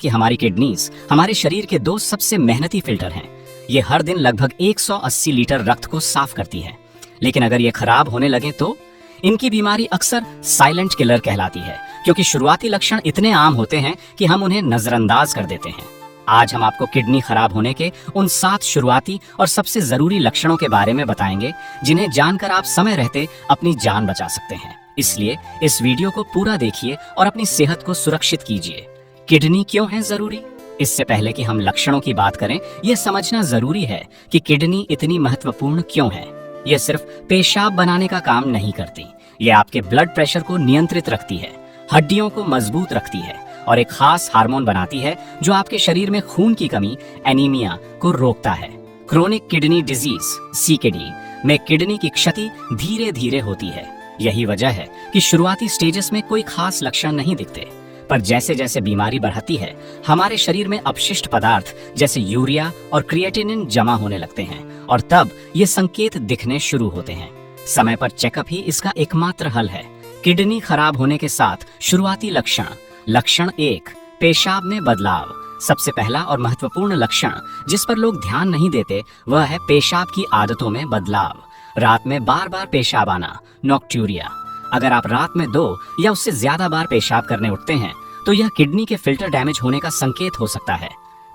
कि हमारी किडनीज हमारे शरीर के दो सबसे मेहनती फिल्टर हैं। ये हर दिन लगभग 180 लीटर रक्त को साफ करती है। लेकिन अगर ये खराब होने लगे तो इनकी बीमारी अक्सर साइलेंट किलर कहलाती है, क्योंकि शुरुआती लक्षण इतने आम होते हैं कि हम उन्हें नजरअंदाज कर देते हैं। आज हम आपको किडनी खराब होने के उन 7 शुरुआती और सबसे जरूरी लक्षणों के बारे में बताएंगे, जिन्हें जानकर आप समय रहते अपनी जान बचा सकते हैं। इसलिए इस वीडियो को पूरा देखिए और अपनी सेहत को सुरक्षित कीजिए। किडनी क्यों है जरूरी? इससे पहले कि हम लक्षणों की बात करें, यह समझना जरूरी है कि किडनी इतनी महत्वपूर्ण क्यों है। यह सिर्फ पेशाब बनाने का काम नहीं करती, यह आपके ब्लड प्रेशर को नियंत्रित रखती है, हड्डियों को मजबूत रखती है और एक खास हार्मोन बनाती है जो आपके शरीर में खून की कमी, एनीमिया को रोकता है। क्रोनिक किडनी डिजीज सीकेडी में किडनी की क्षति धीरे धीरे होती है। यही वजह है कि शुरुआती स्टेजेस में कोई खास लक्षण नहीं दिखते, पर जैसे जैसे बीमारी बढ़ती है, हमारे शरीर में अपशिष्ट पदार्थ जैसे यूरिया और क्रिएटिनिन जमा होने लगते हैं और तब ये संकेत दिखने शुरू होते हैं। समय पर चेकअप ही इसका एकमात्र हल है। किडनी खराब होने के साथ शुरुआती लक्षण 1, पेशाब में बदलाव। सबसे पहला और महत्वपूर्ण लक्षण जिस पर लोग ध्यान नहीं देते वह है पेशाब की आदतों में बदलाव। रात में बार बार पेशाब आना, नॉक्ट्यूरिया। अगर आप रात में 2 या उससे ज्यादा बार पेशाब करने उठते हैं तो यह किडनी के फिल्टर डैमेज होने का संकेत हो सकता है।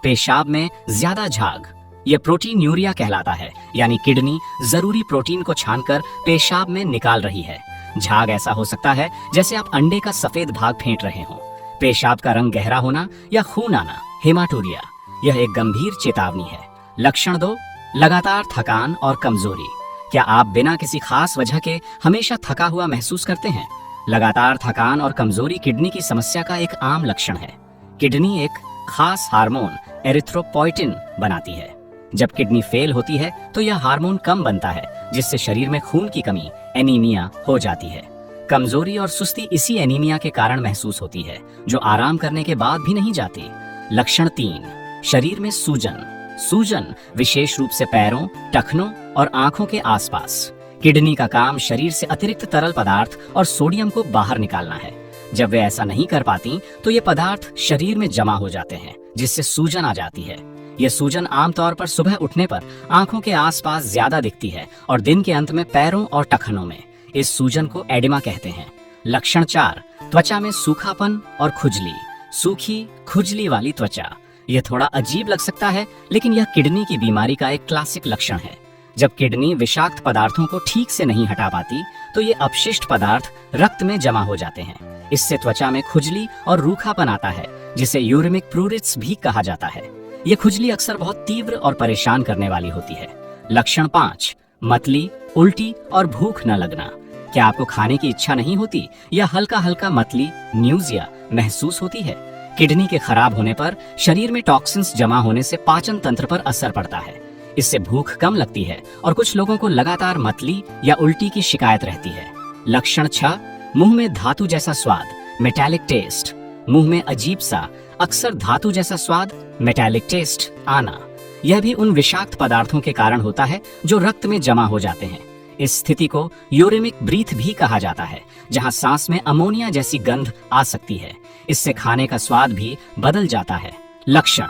पेशाब में ज्यादा झाग, यह प्रोटीन यूरिया कहलाता है, यानी किडनी जरूरी प्रोटीन को छानकर पेशाब में निकाल रही है। झाग ऐसा हो सकता है जैसे आप अंडे का सफेद भाग फेंट रहे हों। पेशाब का रंग गहरा होना या खून आना, हेमाटूरिया, यह एक गंभीर चेतावनी है। लक्षण 2, लगातार थकान और कमजोरी। क्या आप बिना किसी खास वजह के हमेशा थका हुआ महसूस करते हैं? लगातार थकान और कमजोरी किडनी की समस्या का एक आम लक्षण है। किडनी एक खास हार्मोन एरिथ्रोपोइटिन बनाती है। जब किडनी फेल होती है तो यह हार्मोन कम बनता है, जिससे शरीर में खून की कमी, एनीमिया हो जाती है। कमजोरी और सुस्ती इसी एनीमिया के कारण महसूस होती है, जो आराम करने के बाद भी नहीं जाती। लक्षण 3, शरीर में सूजन, विशेष रूप से पैरों, टखनों और आंखों के आसपास। किडनी का काम शरीर से अतिरिक्त तरल पदार्थ और सोडियम को बाहर निकालना है। जब वे ऐसा नहीं कर पाती तो ये पदार्थ शरीर में जमा हो जाते हैं, जिससे सूजन आ जाती है। यह सूजन आमतौर पर सुबह उठने पर आंखों के आसपास ज्यादा दिखती है और दिन के अंत में पैरों और टखनों में। इस सूजन को एडिमा कहते हैं। लक्षण 4, त्वचा में सूखापन और खुजली। सूखी खुजली वाली त्वचा, यह थोड़ा अजीब लग सकता है, लेकिन यह किडनी की बीमारी का एक क्लासिक लक्षण है। जब किडनी विषाक्त पदार्थों को ठीक से नहीं हटा पाती तो ये अपशिष्ट पदार्थ रक्त में जमा हो जाते हैं। इससे त्वचा में खुजली और रूखापन आता है, जिसे यूरेमिक प्रूरिट्स भी कहा जाता है। यह खुजली अक्सर बहुत तीव्र और परेशान करने वाली होती है। लक्षण 5, मतली, उल्टी और भूख न लगना। क्या आपको खाने की इच्छा नहीं होती या हल्का हल्का मतली, न्यूजिया महसूस होती है? किडनी के खराब होने पर शरीर में टॉक्सिन्स जमा होने से पाचन तंत्र पर असर पड़ता है। इससे भूख कम लगती है और कुछ लोगों को लगातार मतली या उल्टी की शिकायत रहती है। लक्षण 6, मुंह में धातु जैसा स्वाद, मेटालिक टेस्ट। मुंह में अजीब सा, अक्सर धातु जैसा स्वाद, मेटालिक टेस्ट आना। यह भी उन विषाक्त पदार्थों के कारण होता है जो रक्त में जमा हो जाते हैं। इस स्थिति को यूरेमिक ब्रीथ भी कहा जाता है, जहां सांस में अमोनिया जैसी गंध आ सकती है। इससे खाने का स्वाद भी बदल जाता है। लक्षण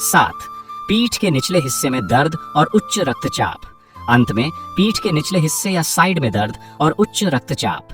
7, पीठ के निचले हिस्से में दर्द और उच्च रक्तचाप। अंत में पीठ के निचले हिस्से या साइड में दर्द और उच्च रक्तचाप।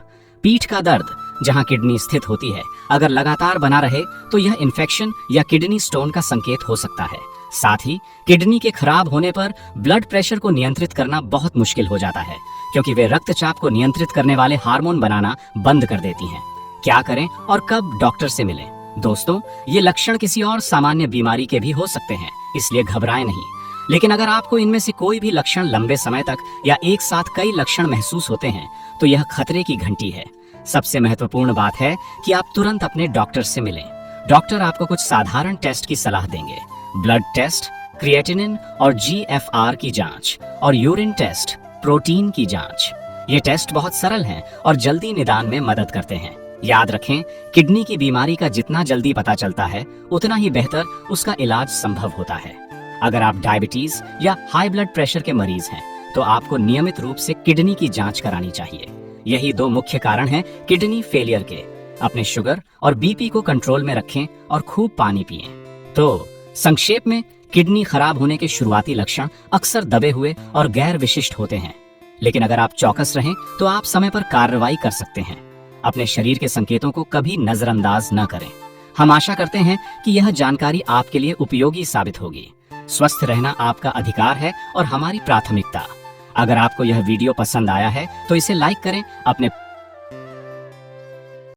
पीठ का दर्द, जहां किडनी स्थित होती है, अगर लगातार बना रहे तो यह इन्फेक्शन या किडनी स्टोन का संकेत हो सकता है। साथ ही किडनी के खराब होने पर ब्लड प्रेशर को नियंत्रित करना बहुत मुश्किल हो जाता है, क्योंकि वे रक्तचाप को नियंत्रित करने वाले हार्मोन बनाना बंद कर देती हैं। क्या करें और कब डॉक्टर से मिलें? दोस्तों, ये लक्षण किसी और सामान्य बीमारी के भी हो सकते हैं, इसलिए घबराएं नहीं। लेकिन अगर आपको इनमें से कोई भी लक्षण लंबे समय तक या एक साथ कई लक्षण महसूस होते हैं तो यह खतरे की घंटी है। सबसे महत्वपूर्ण बात है कि आप तुरंत अपने डॉक्टर से मिलें। डॉक्टर आपको कुछ साधारण टेस्ट की सलाह देंगे। ब्लड टेस्ट, क्रिएटिनिन और GFR की जांच और यूरिन टेस्ट, प्रोटीन की जांच। ये टेस्ट बहुत सरल हैं और जल्दी निदान में मदद करते हैं। याद रखें, किडनी की बीमारी का जितना जल्दी पता चलता है उतना ही बेहतर उसका इलाज संभव होता है। अगर आप डायबिटीज या हाई ब्लड प्रेशर के मरीज हैं तो आपको नियमित रूप से किडनी की जांच करानी चाहिए। यही 2 मुख्य कारण हैं किडनी फेलियर के। अपने शुगर और बीपी को कंट्रोल में रखें और खूब पानी पिएं। तो संक्षेप में, किडनी खराब होने के शुरुआती लक्षण अक्सर दबे हुए और गैर विशिष्ट होते हैं, लेकिन अगर आप चौकस रहें तो आप समय पर कार्रवाई कर सकते हैं। अपने शरीर के संकेतों को कभी नजरअंदाज न करें। हम आशा करते हैं कि यह जानकारी आपके लिए उपयोगी साबित होगी। स्वस्थ रहना आपका अधिकार है और हमारी प्राथमिकता। अगर आपको यह वीडियो पसंद आया है तो इसे लाइक करें, अपने